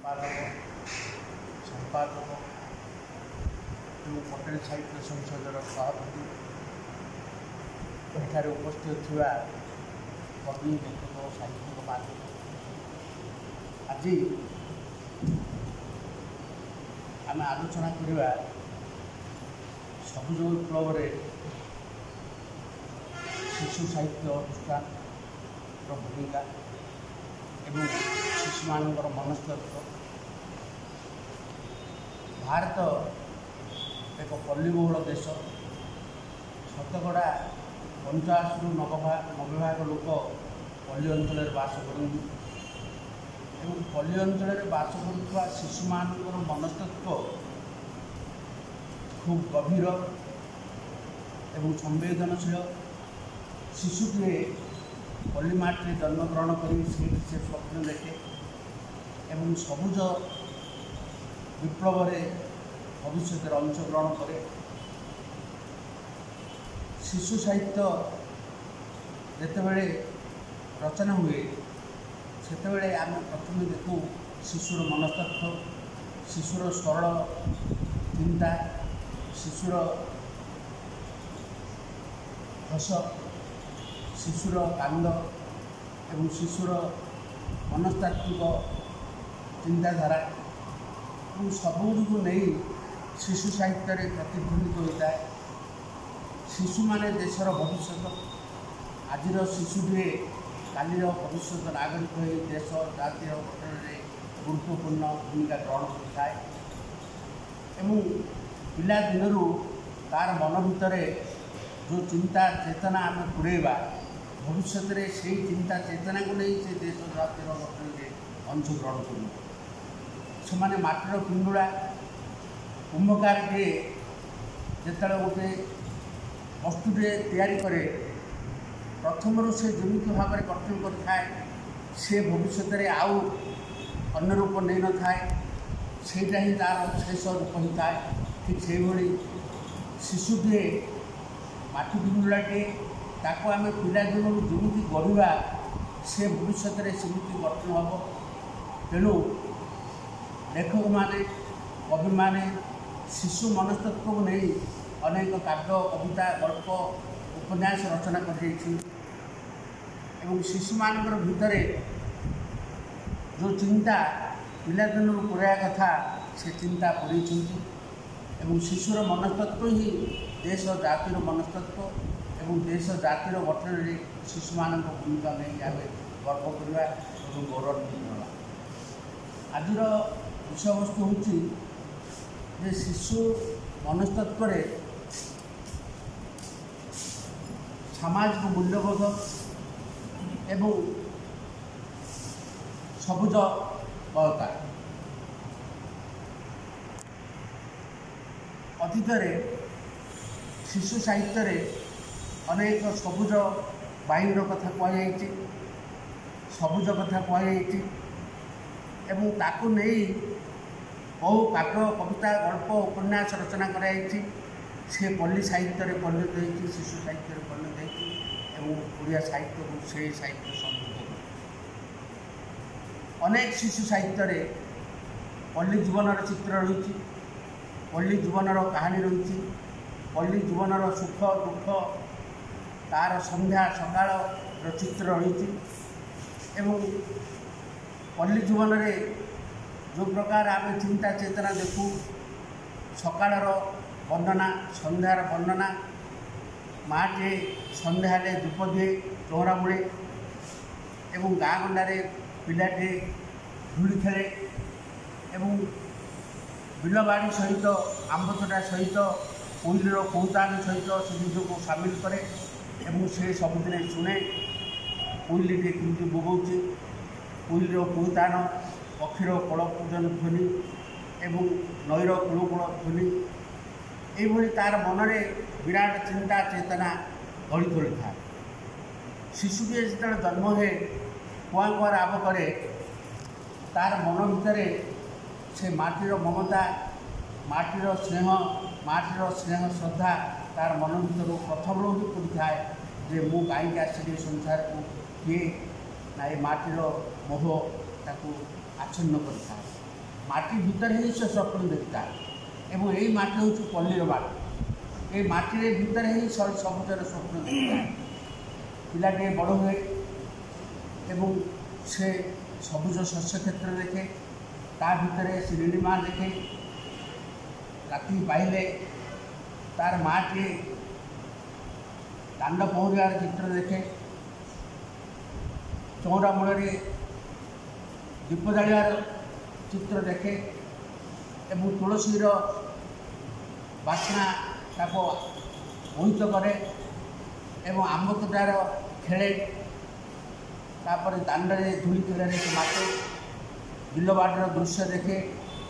संपादक जो पटेल साहित्य संसदर सभापति एठार उपस्थित थिबा कवि लेखक साहित्यिक बांधव आज आम आलोचना करवा सबुज विप्लव शिशु साहित्य अनुष्ठान भूमिका एवं शिशु मान मनस्तत्व। भारत एक पल्लीबहुल देश, शतकड़ा 50 ରୁ 90 भाग लोक पल्ली अंचल बास करती। पल्ली अंचल बास कर शिशु मान मनस्तत्व खूब गभीर एवं संवेदनशील। शिशुटे पल्ली माटी जन्मग्रहण कर से स्वप्न देखे एवं सबुज विप्लव भविष्य अंशग्रहण करे। शिशु साहित्य जितेबले रचना हुए सेतेबले आम प्रथम देखू शिशुर मनस्तत्व, शिशुर सरल चिंता, शिशुर हस, शिशुर कांद एवं शिशुर मनस्तात्विक चिंताधारा सबुग नहीं शिशु साहित्य प्रतिध्वनित होता है। शिशु माने देशर भविष्य, आज शिशुटे कालीर भविष्य नागरिक हो देश जातीय गठन में गुरुत्वपूर्ण भूमिका ग्रहण करता है। पिला दिन तार मन भितर जो चिंता चेतना आम पुरेबा भविष्य में से चिंता चेतना को नहीं से देश जातीय गठन में अंशग्रहण कर माटीर पिंडुला कुंभकारटे जिते गोटे वस्तुटे तैयारी करे प्रथम से जमी भाव में गठन करें से भविष्य में आउ अन्य रूप नहीं न थाए सेटा ही तार शेष रूप ही थाए। ठीक से भाई शिशुटे माटी पिंडुलाटे ताको आम पिला दिन जमी गढ़ा से भविष्य में सेमती गठन हम। तेणु लेखक माने कवि माने शिशु मनस्तत्व को नहीं अनेक काव्य कविता गल्प उपन्यास रचना कर शिशु मान भितर जो चिंता पिलादिन पुराया कथा से चिंता पुरई शिशुर मनस्तत्व ही देश जातिर मनस्तत्व एवं देश जातिर गठन में शिशु मान भूमिका नहीं आम गर्व करवा और गौरवान्वित होगा। आज विषय वस्तु हूँ शिशु मनस्तत्व सामाजिक मूल्यबोध एवं सबुज बहता। अतीत शिशु साहित्य अनेक सबुज बाहिर कथा कहुई, सबुज कथा कहुई एवं ताकू नहीं बहु काव्य कविता गल्प उपन्यास रचना कराई से पल्ली साहित्य परिणत होती, शिशु साहित्य परिणत होती ओडिया साहित्य को से साहित्य समृद्ध। अनेक शिशु साहित्य पल्ली जीवन चित्र रही, पल्ली जीवन कहानी रही, पल्ली जीवन सुख दुख तार संध्या सकाल चित्र रही। पल्ली जीवन में जो प्रकार आम चिंता चेतना देखू सकाळर वर्णना संध्यार वर्णना माटे संध्या धूप दिए चौरा मूले एवं गाँ गंडारे पिलाटे धूली खेले बिलबाड़ी सहित आंबतोटा सहित कोईलर कौतान सहित से निजक सामिल करे से सबुदिन शुणे कोईलीटे केमती बोगाऊे कोईलर कौतान पक्षीर कल पूजन ध्वनि एवं नईर कूलकूल ध्वनि ये तार मन में विराट चिंता चेतना गढ़ी तोली था। शिशुटे जो जन्म है कुआ कुआ राब करे तार मन भितर से माटीर ममता माटीर स्नेह श्रद्धा तार मन भर प्रथम ही पड़ी थाए जे मु कहीं आसली संसार को किए ना ये माटीर मोह ताकू आच्छन्न कर। माटी भितर ही से स्वप्न देखता एवं यही माटी हूँ पल्लीर माटी ये माटी भितर ही सबुजर स्वप्न देखता पिलाटे बड़ हुए एवं से सबुज शस्य क्षेत्र देखे ता भितर से नीलिमा देखे राति पाइले तार माटी दांड पहुँचार चित्र देखे चौरा मूल दीप जालियार चित्र देखे एवं तुलसीर बासना ताको मोहित करे एवं आंब तोटार खेले तापर दांडे धूली खेल से माते बिलबाटर दृश्य देखे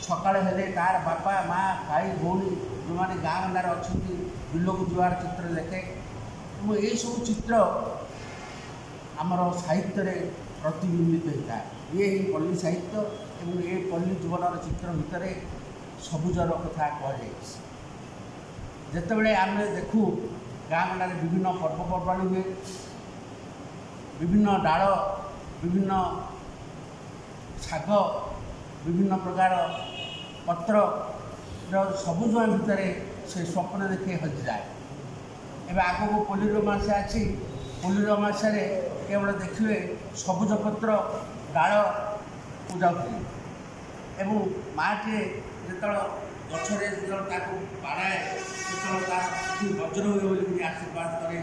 सकाल हेले तार बापा माँ भाई भौणी जो मैंने गाँ गंडार अच्छा बिल को जुआर चित्र देखे और ये सब चित्र आमर साहित्य प्रतिबिंबित होता है ये ही पल्ली साहित्य और ये पल्ली जीवन चित्र भितर सबुजर कथा कहुए जिते आम देखू गाँ गंडार विभिन्न पर्वपर्वाणी हुए विभिन्न डाल विभिन्न शाग विभिन्न प्रकार पत्र सबुज भितर से स्वप्न देखे हजि जाए एवं आग को पोलिर अमावास्या अच्छी पोलिर अमावास्या केवल देखिए सबुज पत्र डाल को जाऊे एवं माटे जो गचरे जो पाड़ाए जो वज्र हुए बोली आशीर्वाद करे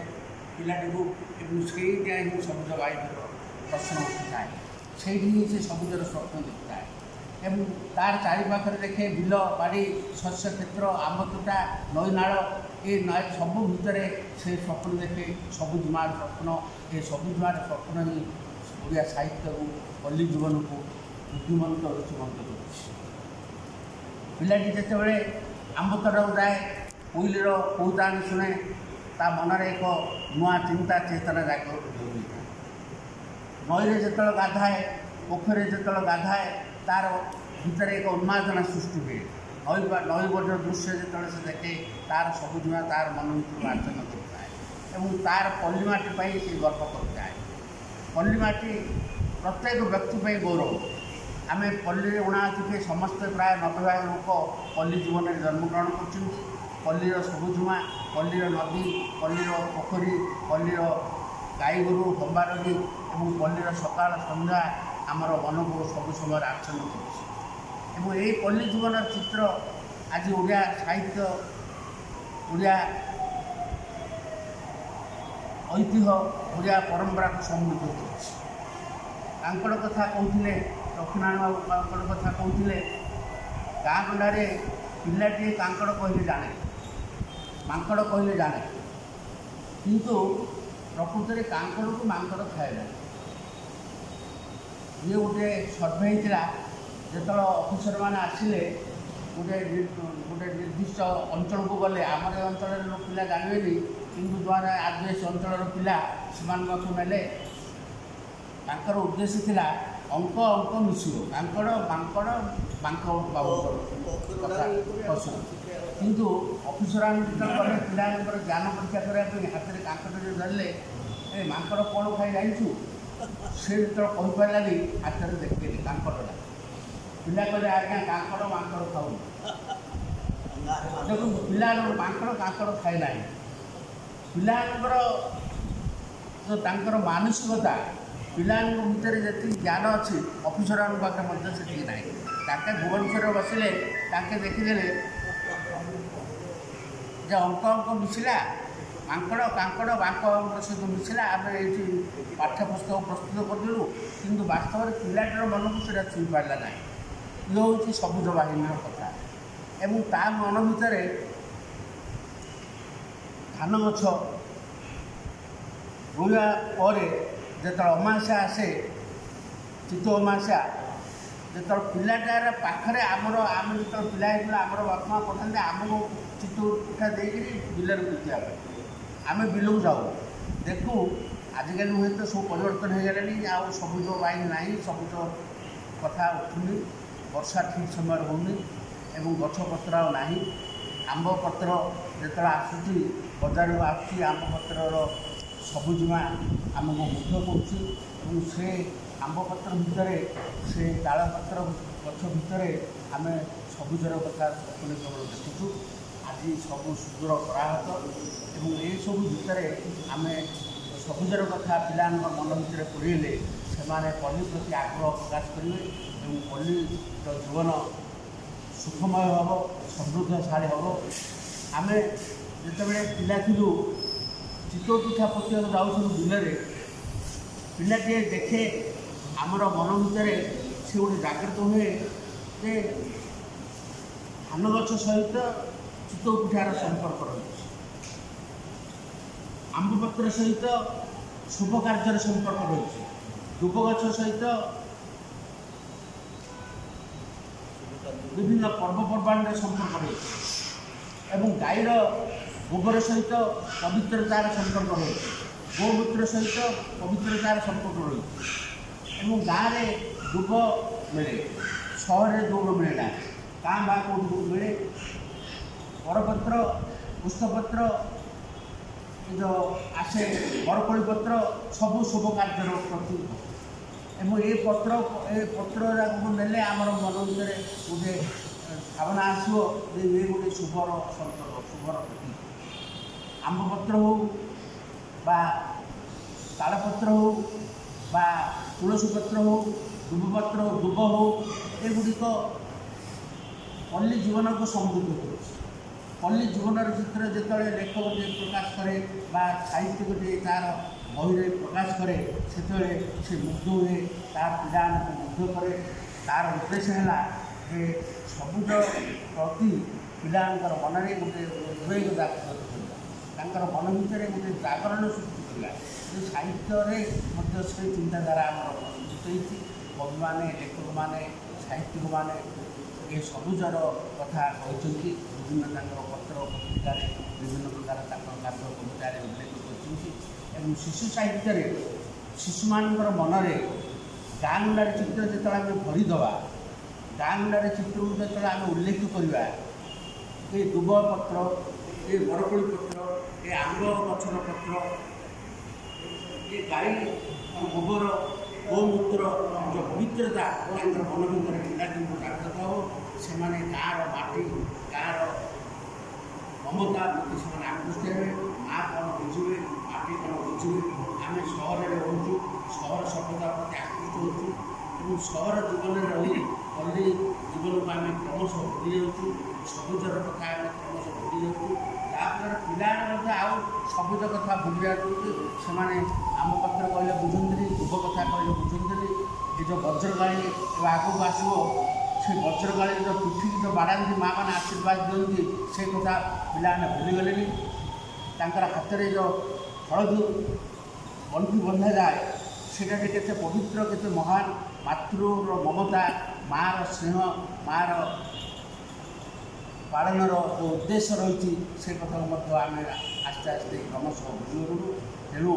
पिलाटी को से सबुज वायु प्रश्न उठिए से सबुजर स्वप्न देखता है एवं तार चारिपाखे देखे बिल बाड़ी शस्य क्षेत्र आंब तोटा नई नाल ये नई सबू भितर से स्वप्न देखे सबुजमार स्वप्न ये सबुजमार स्वप्न ही ओडिया साहित्य को पल्ली जीवन को बुद्धिमंत रुचिमंत कर पिलाटी जिते आंब तोटा जाए कोईलीर कौतान शुणे ता मनरे एक नुआ चिंता चेतना जागृत नईरे जो गाधाए पोखरी जो गाधाए तार भितर एक उन्मादना सृष्टि हुए नई बड़ दृश्य जो से देखे तार सबुजमा तार मन भर आर्जन करता है और तार पल्लीमाटी से गर्व करता है पल्लीमाटी प्रत्येक व्यक्ति गौरव आम पल्ली उणाची समस्ते प्राय 90 भाग लोक पल्ली जीवन में जन्मग्रहण कर पल्लीर सबुजमा पल्लीर नदी पल्लीर पोखरी पल्लीर गाई गोरु हंबारगी और पल्लीर सकाल संध्या आमर मन को सब समय आच्छन्न कर पल्ली जीवन चित्र आज ओडिया साहित्य ओडिया ऐतिह्य ओडिया परंपरा को समृद्ध कर कथा कहते लक्ष्मीनारायण बाबू कथा कहते गाँ गंडारे पिलाटी कांकड़ कहले जाने मांकड़ कहले जाने किंतु प्रकृत में कांकड़ को मांकड़ खाए ना ये गोटे सर्भे होता जो अफिसर मैंने आसिले गोटे गोटे निर्दिष्ट अंचल को गले आमर अंचल पिला जानवे किंतु द्वारा आदिवासी अंचल पिला से मेले तांकर उद्देश्य थिला अंक अंक मिसियो कांकड़ मांकड़ बांक बाबू किंतु अफिसर जो गले पिला ज्ञान परीक्षा करने हाथ में कांकड़ धरले ए मांकड़ कौन खाई जाइछु से जो कहीपारानी हाथ में देखते कांकड़ा पिला कहले आज्ञा कांकड़ मांकड़ खाऊ देखो पिला मांकड़ कांकड़ खाए ना पिलांकर जो मानसिकता पिला भितर जी ज्ञान अच्छी अफिसर पाखे से ना भुवनेश्वर बसिले देखीदे जो अंक अंक मिसिला मांकड़ कांकड़ बांक सहित मिसिला आम ये पाठ्यपुस्तक प्रस्तुत करूँ किंतु वास्तव में पिलाटर मन को सीटा छुई पारा ना ये हूँ सबुज बाहिनी कथा एवं ता मन भितर धान गछ रोया पर जो अमावास्या आसे चित्त अमावास्या जो पिलाटार पाखे आमर आम जो पिला आमर बापा माँ पठाते आमको चित्त पिठा देकर बिलर बुझा आम बिल को जाऊ देखू आजिकल हुए तो सब परिवर्तन हो गलानी आ सबुज बाइन ना सबुज कथा उठुनी वर्षा ठीक समय होनी एवं गछपत्र ना आंब पत्र जो आसूँ बजार आम पत्र सबुजमा आमको मुग्ध कर आंबपत्र भितर से तालपत्र गछ भितर आम सबुजर कथा केवल देखुचु। आज सब सुदूर कराहत और ये सब भितर आम सबुजर कथा पिला मन भितर पुरेले से पल्ली प्रति आग्रह प्रकाश करेंगे और पल्लीर जीवन सुखमय हम समृद्धशाली हम। आम जिते पिला थिलु चितौ पिठा पतिया जाऊँ बिल पिलाटे देखे आमर मन भितर से गोटे जागृत हुए जे धान गछ सहित चितौ पिठार संपर्क रही, आंबपत्र सहित शुभ कार्य संपर्क रही, दुब गछ सहित विभिन्न पर्वपर्वाणी संपर्क रही एवं गाईर गोबर सहित पवित्रतार संपर्क रही, गोमूत्र सहित पवित्रतार संपर्क रही और गाँव में दुब मिले सहर दुब मिलेना गाँ बा कौट मिले बरपत्र पुष्पपत्र जो आसे बरकोली पत्र सब शुभ कार्य प्रतीक और ये पत्र नेले आमर मन भर गोटे भावना आसो ये गोटे शुभर संपर्क शुभर प्रतीक। आंबपत्र हो बा तालपत्र हो बा तुलसी पत्र हो दुबपत्र दुब हो एगुड़िक पल्ली जीवन को समृद्ध कर पल्ली जीवन चित्र जो लेखक प्रकाश करे बा साहित्य गोटे तार बही प्रकाश करे से मुग्ध हुए तार पिला मुग्ध करे तार उद्देश्य है जे सबुज प्रति पिला मन में गोटे उद्वेग जागर मन भितर गोटे जागरण सृष्टि करा साहित्य से चिंताधारा जितई कवि मैंने लेखक मैंने साहित्यिक मैंने ये सबुजर कथा कहते विभिन्न पत्र पत्रिकार विभिन्न प्रकार काव्य कवितार उल्लेख कर शिशु साहित्य शिशु मान मन में गाँ गुंडार चित्र जो आम भरीदवा गाँ गुंडार चित्र जो आम उल्लेख करवा ये दुब पत्र ये बरकोली पत्र ये आंब गछर पत्र ये गाई गोबर गोमूत्र जो पवित्रता मन भितर पिला जागृत हो से गाँव माटी गाँव ममता प्रति से आकृष्ट हे माँ कौन बुझे माटी कौन बुझे आम सहर में रोचु सहर सभ्यता प्रति आकृष्ट होचु सहर जीवन में रही पल्ली जीवन को आम क्रमश भूली जाऊँ सबुजर कथा आम क्रमश भूली जाऊँ तापर पिला आउ सबुज कथा भूली जाऊँ से आंबपत्र कहले बुझुंदी दुब कथा कहले बुझुंदी ये जो वज्रगाड़ी आगू आसो से वज्रगाड़ी जो पिठी जो बाड़ाती माँ मैंने आशीर्वाद दिखती से कथा पिलाने भूलीगले हाथ में जो हलदी गंठी बंधा जाए सेटा के पवित्र के महान मातृर ममता माँ स्नेह माँ पालन जो उद्देश्य रही से कथा आम आस्ते आस्ते क्रमश बुझीगलु। तेणु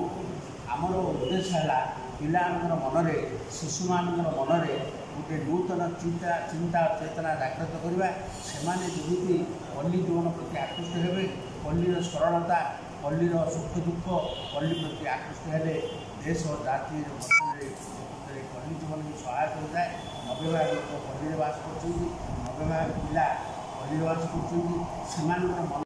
आमर उद्देश्य है पिला मन में शिशु मान मन में गोटे नूतन चिंता चेतना जागृत करवा से जमी पल्ली जीवन प्रति आकृष्ट हे पल्लीर सरलता पल्लीर सुख दुख पल्ली प्रति आकृष्ट हे देश जाति पल्ली जीवन को सहायक होता है। 90 भाग लोक पल्ली बास कर 90 भाग पिला पल्ली बास कर